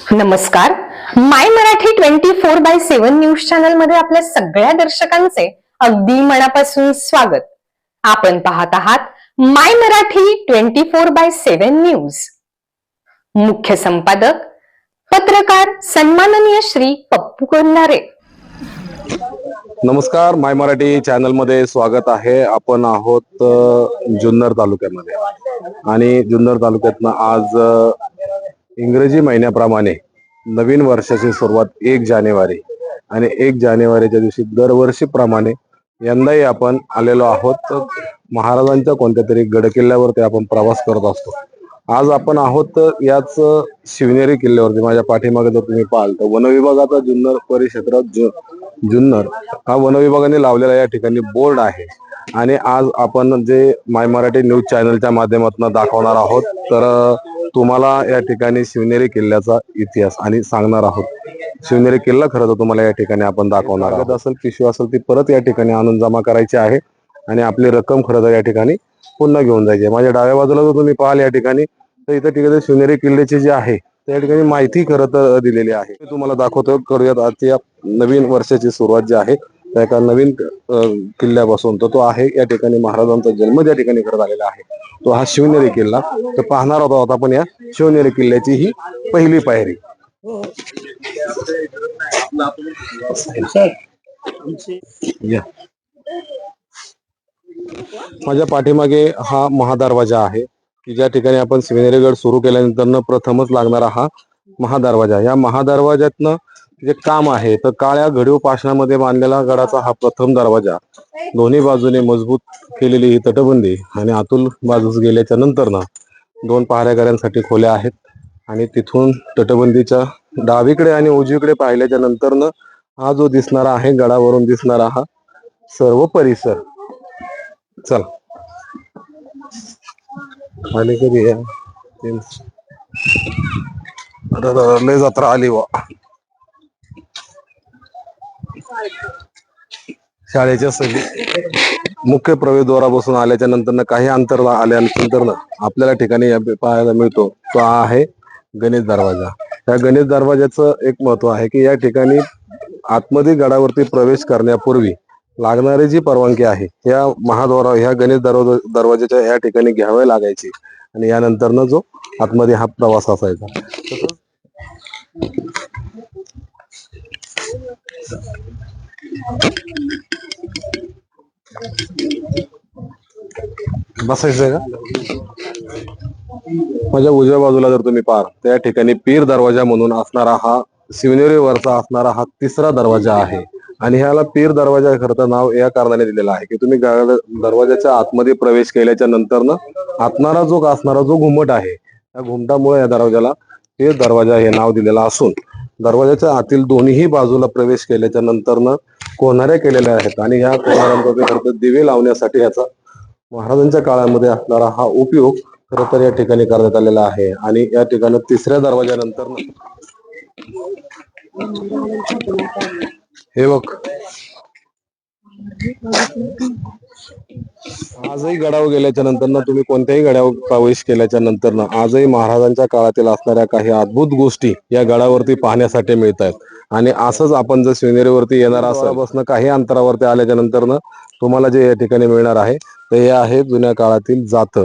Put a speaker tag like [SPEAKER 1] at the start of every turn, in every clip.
[SPEAKER 1] नमस्कार. माय Marathi 24/7 news channel मध्ये आपल्या सगळ्या दर्शकांचे अगदी मनापासून स्वागत. आपण पाहत आहात माय मराठी 24/7 न्यूज. मुख्य संपादक पत्रकार सन्माननीय श्री पप्पू कोल्हारे.
[SPEAKER 2] नमस्कार. माय मराठी चॅनल मध्ये स्वागत आहे. आपण आहोत जुन्नर तालुक्यामध्ये आणि जुन्नर तालुक्यातनं आज इंग्रजी महिन्याप्रमाणे नवीन वर्षाची सुरुवात 1 जानेवारी आणि 1 जानेवारीच्या दिवशी दरवर्षीप्रमाणे यंदाही आपण आलेलो आहोत महाराजांच्या कोणत्या तरी गडकिल्ल्यावरती आपण प्रवास करत असतो. आज आपण आहोत याच शिवनेरी किल्ल्यावरती. माझ्या पाठीमागे जर तुम्ही पाहाल तर वनविभागाचा जुन्नर परिक्षेत्रात जुन्नर हा वनविभागाने लावलेला या ठिकाणी बोर्ड आहे. आणि आज आपण जे माय मराठी न्यूज चॅनलच्या माध्यमातून दाखवणार आहोत तर तुम्हाला या ठिकाणी शिवनेरी किल्ल्याचा इतिहास आणि सांगणार आहोत. शिवनेरी किल्ला खरं तर तुम्हाला या ठिकाणी आपण दाखवणार आहोत. असेल पिशवी असेल ती परत या ठिकाणी आणून जमा करायची आहे आणि आपली रक्कम खरं तर या ठिकाणी पुन्हा घेऊन जायची. माझ्या डाव्या बाजूला जर तुम्ही पाहाल या ठिकाणी तर इथं ठिकाणी शिवनेरी किल्ल्याची जी आहे त्या ठिकाणी माहिती खरं तर दिलेली आहे. तुम्हाला दाखवतो. करूयात आजच्या नवीन वर्षाची सुरुवात जी आहे त्या एका नवीन किल्ल्यापासून तर तो आहे या ठिकाणी महाराजांचा जन्म ज्या ठिकाणी करत आलेला आहे तो हा शिवनेरी किल्ला. तर पाहणार आहोत आपण या शिवनेरी किल्ल्याची ही पहिली पायरी. माझ्या पाठीमागे हा महादरवाजा आहे की ज्या ठिकाणी आपण शिवनेरीगड सुरू केल्यानंतर प्रथमच लागणारा हा महादरवाजा. या महादरवाज्यातनं जे काम आहे तर काळ्या घडीव पाषाणामध्ये बांधलेला गडाचा हा प्रथम दरवाजा. दोन्ही बाजूने मजबूत केलेली ही तटबंदी आणि आतून बाजूस गेल्याच्या नंतर ना 2 पहारेकऱ्यांसाठी खोल्या आहेत. आणि तिथून तटबंदीच्या डावीकडे आणि उजवीकडे पाहिल्याच्या नंतर न हा जो दिसणारा आहे गडावरून दिसणारा हा सर्व परिसर. चल आले कधी लय जत्रा आली वा. शाळेच्या सगळी मुख्य प्रवेशद्वारापासून आल्याच्या नंतर काही अंतर आल्यानंतर आपल्याला ठिकाणी पाहायला मिळतो तो आहे गणेश दरवाजा. या गणेश दरवाजाचं एक महत्व आहे की या ठिकाणी आतमध्ये गडावरती प्रवेश करण्यापूर्वी लागणारी जी परवानगी आहे या ह्या गणेश दरवाजाच्या या ठिकाणी घ्यावी लागायची आणि यानंतर न जो आतमध्ये हा प्रवास असायचा. बसायचंय का? माझ्या उजव्या बाजूला जर तुम्ही पाहाल त्या ठिकाणी पीर दरवाजा म्हणून असणारा हा शिवनेरीवरचा असणारा हा तिसरा दरवाजा आहे. आणि ह्याला पीर दरवाजा खरं नाव या कारणाने दिलेलं आहे की तुम्ही दरवाजाच्या आतमध्ये प्रवेश केल्याच्या नंतर ना आतणारा जो असणारा जो घुमट आहे त्या घुमटामुळे या दरवाजाला पीर दरवाजा हे नाव दिलेलं असून दरवाजाच्या आतील दोन्ही बाजूला प्रवेश केल्याच्या नंतर न कोणाऱ्या केलेल्या आहेत आणि ह्या कोणाऱ्यांमध्ये दिवे लावण्यासाठी याचा महाराजांच्या काळामध्ये असणारा हा उपयोग खर तर या ठिकाणी करण्यात आलेला आहे. आणि या ठिकाणी तिसऱ्या दरवाजानंतर हे बघ आजही गडावर गेल्याच्या नंतर तुम्ही कोणत्याही गडावर प्रवेश केल्याच्या नंतर आजही महाराजांच्या काळातील असणाऱ्या काही अद्भुत गोष्टी या गडावरती पाहण्यासाठी मिळत आहेत. आणि असंच आपण जर शिवनेरीवरती येणार असल्यापासून काही अंतरावरती आल्याच्या नंतर तुम्हाला जे या ठिकाणी मिळणार आहे तर हे आहे जुन्या काळातील जात.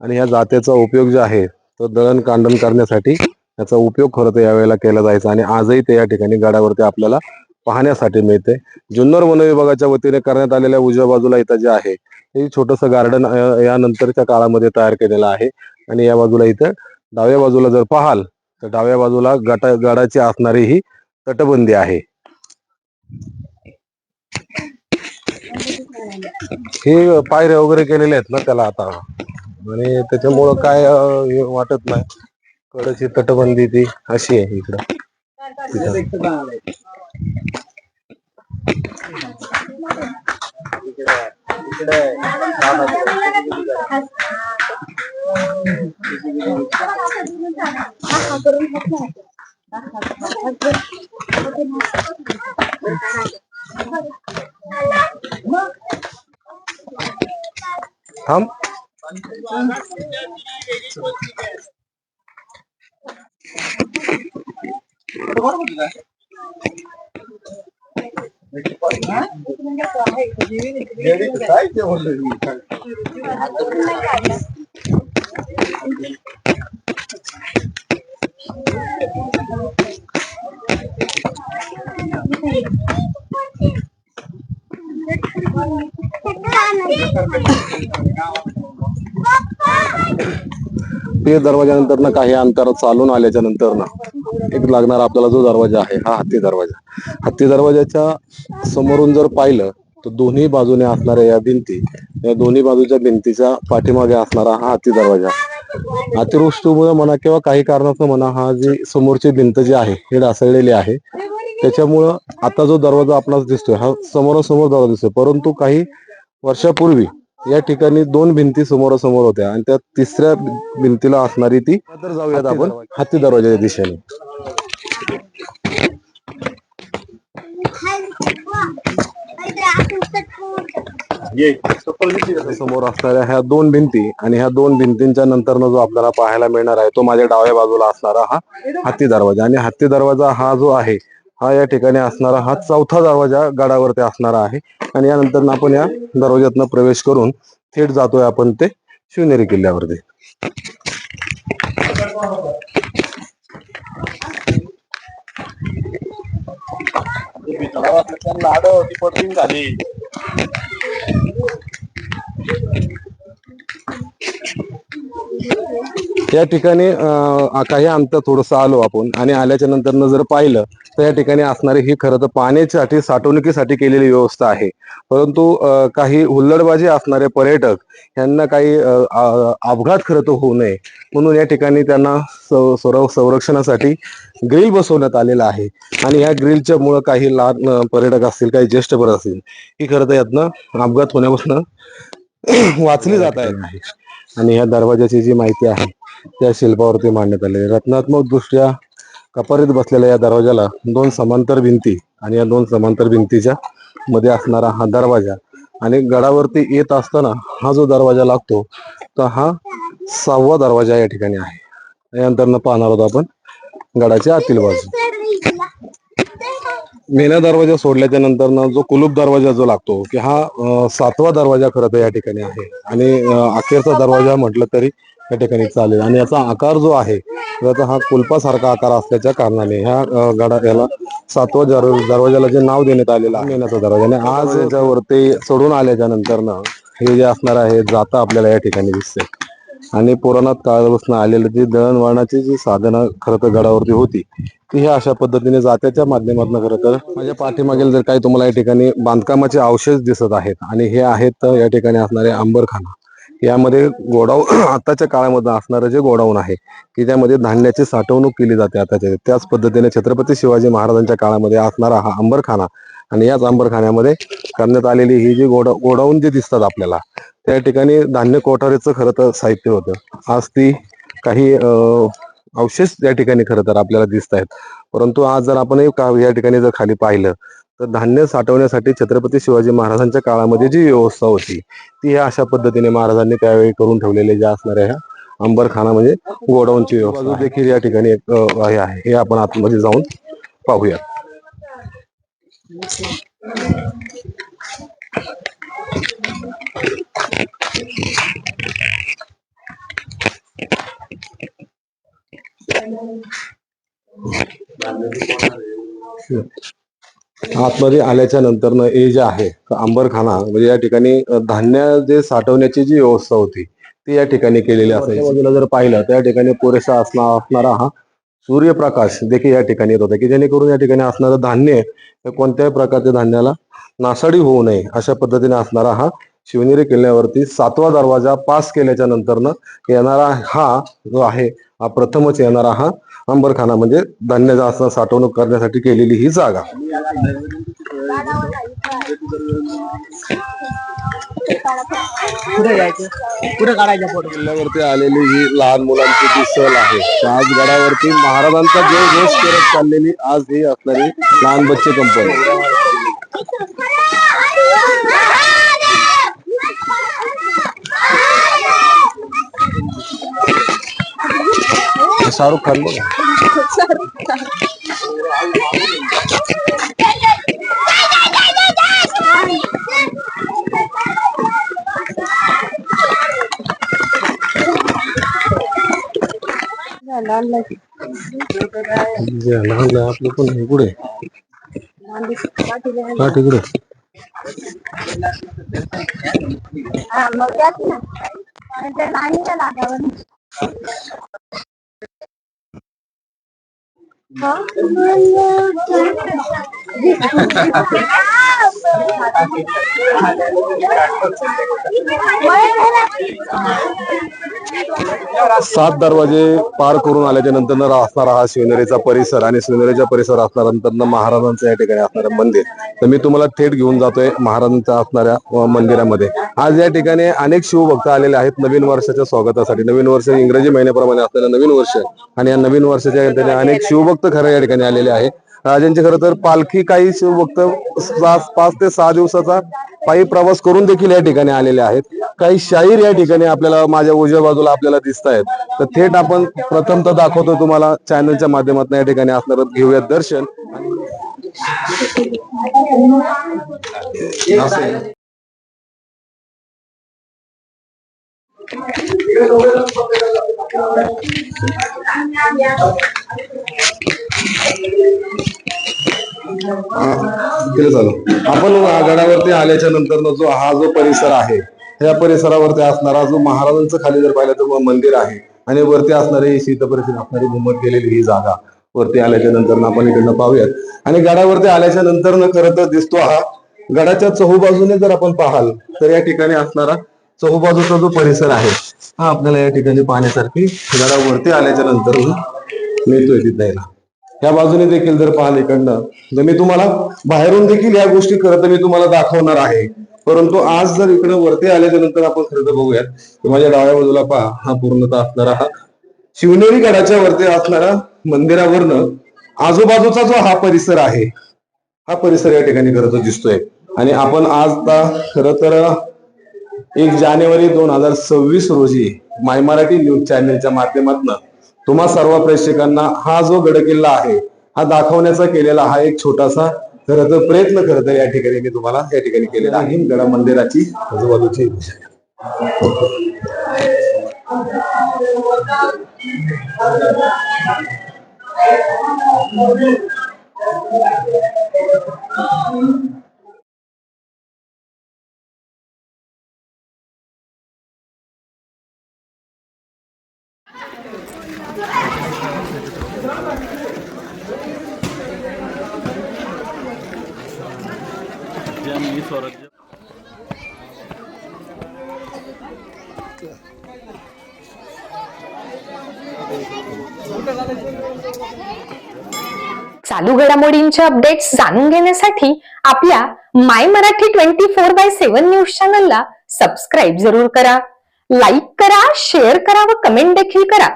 [SPEAKER 2] आणि या जातेचा उपयोग जो आहे तो दळण कांडण करण्यासाठी याचा उपयोग खरं तर यावेळेला केला जायचा आणि आजही ते या ठिकाणी गडावरती आपल्याला पाहण्यासाठी मिळते. जुन्नर वन विभागाच्या वतीने करण्यात आलेल्या उजव्या बाजूला इथं जे आहे हे छोटंसं गार्डन या नंतरच्या काळामध्ये तयार केलेलं आहे. आणि या बाजूला इथं डाव्या बाजूला जर पाहाल तर डाव्या बाजूला गडाची असणारी ही तटबंदी आहे. हे पायऱ्या वगैरे केलेल्या आहेत ना त्याला आता आणि त्याच्यामुळं काय वाटत नाही. कडची तटबंदी ती अशी आहे इकडं. थांब. ते दरवाजानंतर ना काही अंतर चालून आल्याच्या नंतर ना एक लागणार आपल्याला जो दरवाजा आहे हा हत्ती दरवाजा. हत्ती दरवाजाच्या समोरून जर पाहिलं तर दोन्ही बाजूने असणाऱ्या या भिंती, या दोन्ही बाजूच्या भिंतीच्या पाठीमागे असणारा हा हत्ती दरवाजा. अतिवृष्टीमुळे म्हणा किंवा काही कारणाचं म्हणा हा जी समोरची भिंत जी आहे ही ढासळलेली आहे. त्याच्यामुळं आता जो दरवाजा आपणास दिसतोय हा समोरासमोर दरवाजा दिसतोय, परंतु काही वर्षापूर्वी या ठिकाणी दोन भिंती समोरासमोर होत्या आणि त्या तिसऱ्या भिंतीला असणारी ती. तर जाऊयात आपण हत्ती दरवाजाच्या दिशेने. समोर असणाऱ्या ह्या दोन भिंती आणि ह्या दोन भिंतींच्या नंतर जो आपल्याला पाहायला मिळणार आहे तो माझ्या डाव्या बाजूला असणारा हा हत्ती दरवाजा. आणि हत्ती दरवाजा हा जो आहे हा या ठिकाणी असणारा हा चौथा दरवाजा गडावरती असणारा आहे. आणि यानंतर आपण या दरवाज्यातनं प्रवेश करून थेट जातोय आपण ते शिवनेरी किल्ल्यावरती. या ठिकाणी काही अंतर थोडस आलो आपण आणि आल्याच्या नंतर जर पाहिलं तर या ठिकाणी असणारी ही खरं तर पाण्यासाठी साठवणुकीसाठी केलेली व्यवस्था आहे. परंतु काही हुल्लडबाजी असणारे पर्यटक यांना काही अपघात खरं तर होऊ नये म्हणून या ठिकाणी त्यांना संरक्षणासाठी ग्रिल बसवण्यात आलेला आहे. आणि या ग्रिलच्या मुळे काही लहान पर्यटक असतील, काही ज्येष्ठ पर्यटक असतील, ही खरं तर यातनं अपघात होण्यापासून वाचली जात आहे. आणि ह्या दरवाजाची जी माहिती आहे त्या शिल्पावरती मांडण्यात आली आहे. रत्नात्मक दृष्ट्या कपारीत बसलेल्या या दरवाजाला दोन समांतर भिंती आणि या दोन समांतर भिंतीच्या मध्ये असणारा हा दरवाजा आणि गडावरती येत असताना हा जो दरवाजा लागतो तर हा 6वा दरवाजा या ठिकाणी आहे. यानंतर पाहणार आहोत आपण गडाच्या आतील बाजू. मेना दरवाजा सोडल्याच्या नंतर जो कुलूप दरवाजा जो लागतो की हा 7वा दरवाजा खरं तर या ठिकाणी आहे. आणि अखेरचा दरवाजा म्हटलं तरी या ठिकाणी चालेल. आणि याचा आकार जो आहे तर हा कुलपासारखा आकार असल्याच्या कारणाने ह्या याला 7वा दरवाजाला जे नाव देण्यात आलेलं आहे मेनाचा दरवाजा. आणि आज याच्यावरती चढून आल्याच्या नंतर हे जे असणार आहे जाता आपल्याला या ठिकाणी दिसते. आणि पुराणात काळापासून आलेलं जी दळणवळणाची जी साधनं खरं तर गडावरती होती ती हे अशा पद्धतीने जात्याच्या माध्यमातून खरं तर माझ्या पाठीमागील जर काही तुम्हाला या ठिकाणी बांधकामाचे अवशेष दिसत आहेत आणि हे आहेत या ठिकाणी असणारे अंबरखाना. यामध्ये गोडाऊन आताच्या काळामध्ये असणारं जे गोडाऊन आहे की त्यामध्ये धान्याची साठवणूक केली जाते आताच्या. त्याच पद्धतीने छत्रपती शिवाजी महाराजांच्या काळामध्ये असणारा हा अंबरखाना आणि याच अंबरखान्यामध्ये करण्यात आलेली ही जी गोडाऊन जे दिसतात आपल्याला त्या ठिकाणी धान्य कोठारीचं खरं तर साहित्य होतं. आज ती काही अवशेष या ठिकाणी खरं तर आपल्याला दिसत आहेत. परंतु आज जर आपण या ठिकाणी जर खाली पाहिलं तर धान्य साठवण्यासाठी छत्रपती शिवाजी महाराजांच्या काळामध्ये जी व्यवस्था होती ती ह्या अशा पद्धतीने महाराजांनी त्यावेळी करून ठेवलेले ज्या असणाऱ्या ह्या अंबरखाना म्हणजे गोडाऊनची व्यवस्था देखील या ठिकाणी आहे. हे आपण आतमध्ये जाऊन पाहूया. आतमध्ये आल्याच्या नंतर हे जे आहे अंबरखाना म्हणजे या ठिकाणी धान्य जे साठवण्याची जी व्यवस्था होती ती या ठिकाणी केलेली असायची. बाजूला जर पाहिलं त्या ठिकाणी पुरेसा असणारा हा सूर्यप्रकाश देखील या ठिकाणी येत होता की जेणेकरून या ठिकाणी असणारं धान्य कोणत्याही प्रकारच्या धान्याला नासाडी होऊ नये अशा पद्धतीने असणारा हा शिवनेरी किल्ल्यावरती 7वा दरवाजा पास केल्याच्या नंतर येणारा हा जो आहे हा प्रथमच येणारा हा अंबरखाना म्हणजे धान्य जास्त साठवणूक करण्यासाठी केलेली ही जागा. किल्ल्यावरती आलेली ही लहान मुलांची जी सहल आहे आज गडावरती महाराजांचा जो रोष करत चाललेली आज ही असणारी लहान बच्चे कंपनी. शाहरुख खान बघा. आपलं पण हे पुढे हा तिकडे सात दरवाजे पार करून आल्याच्या नंतर असणारा हा शिवनेरीचा परिसर आणि शिवनेरीच्या परिसर असल्यानंतर महाराजांचं या ठिकाणी असणारं मंदिर. तर मी तुम्हाला थेट घेऊन जातोय महाराजांच्या असणाऱ्या मंदिरामध्ये. आज या ठिकाणी अनेक शिवभक्त आलेले आहेत नवीन वर्षाच्या स्वागतासाठी. नवीन वर्ष इंग्रजी महिन्याप्रमाणे असलेलं नवीन वर्ष आणि या नवीन वर्षाच्या ठिकाणी अनेक शिवभक्त खरं या ठिकाणी आलेले आहे. राजांची खरं तर पालखी काही शिवभक्त 5 ते 6 दिवसाचा पायी प्रवास करून देखील या ठिकाणी आलेले आहेत. काही शाहीर या ठिकाणी आपल्याला माझ्या उजव्या बाजूला आपल्याला दिसत आहेत. तर थेट आपण प्रथमतः दाखवतो तुम्हाला चॅनलच्या माध्यमातून या ठिकाणी असणार घेऊयात दर्शन. आपण गडावरती आल्याच्या नंतर जो हा जो परिसर आहे या परिसरावरती असणारा जो महाराजांचं खाली जर पाहिलं तर मंदिर आहे आणि वरती असणारी शीतपरिषद असणारी घुमत गेलेली ही जागा वरती आल्याच्या नंतर आपण इकडनं पाहूयात. आणि गडावरती आल्याच्या नंतर खरं तर दिसतो हा गडाच्या चहूबाजूने जर आपण पाहाल तर या ठिकाणी असणारा चहूबाजूचा जो परिसर आहे हा आपल्याला या ठिकाणी पाहण्यासारखी गडावरती आल्याच्या नंतर मिळतोय तिथं. या बाजूने देखील जर पाहाल इकडनं तर मी तुम्हाला बाहेरून देखील या गोष्टी खरं तर मी तुम्हाला दाखवणार आहे. परंतु आज जर इकडे वरती आल्याच्या नंतर आपण खरं तर बघूयात तर माझ्या डाव्या बाजूला पहा हा पूर्णतः असणारा हा शिवनेरी गडाच्या वरती असणारा मंदिरावरनं आजूबाजूचा जो हा परिसर आहे हा परिसर या ठिकाणी खरं तर दिसतोय. आणि आपण आज खरं तर 1 जानेवारी 2026 रोजी माय मराठी न्यूज चॅनलच्या माध्यमातून तुम्हा सर्व प्रेक्षकांना हा जो गडकिल्ला आहे हा दाखवण्याचा केलेला हा एक छोटासा खरं तर प्रयत्न खरं तर या ठिकाणी मी तुम्हाला या ठिकाणी केलेला आहे. गडा मंदिराची आजूबाजूची
[SPEAKER 1] चालू घडामोडींचे अपडेट्स जाणून घेण्यासाठी आपल्या माय मराठी 24/7 न्यूज चॅनलला सबस्क्राईब जरूर करा. लाईक करा, शेअर करा व कमेंट देखील करा.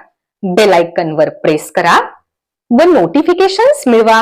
[SPEAKER 1] बेल आयकॉनवर प्रेस करा व नोटिफिकेशन्स मिळवा.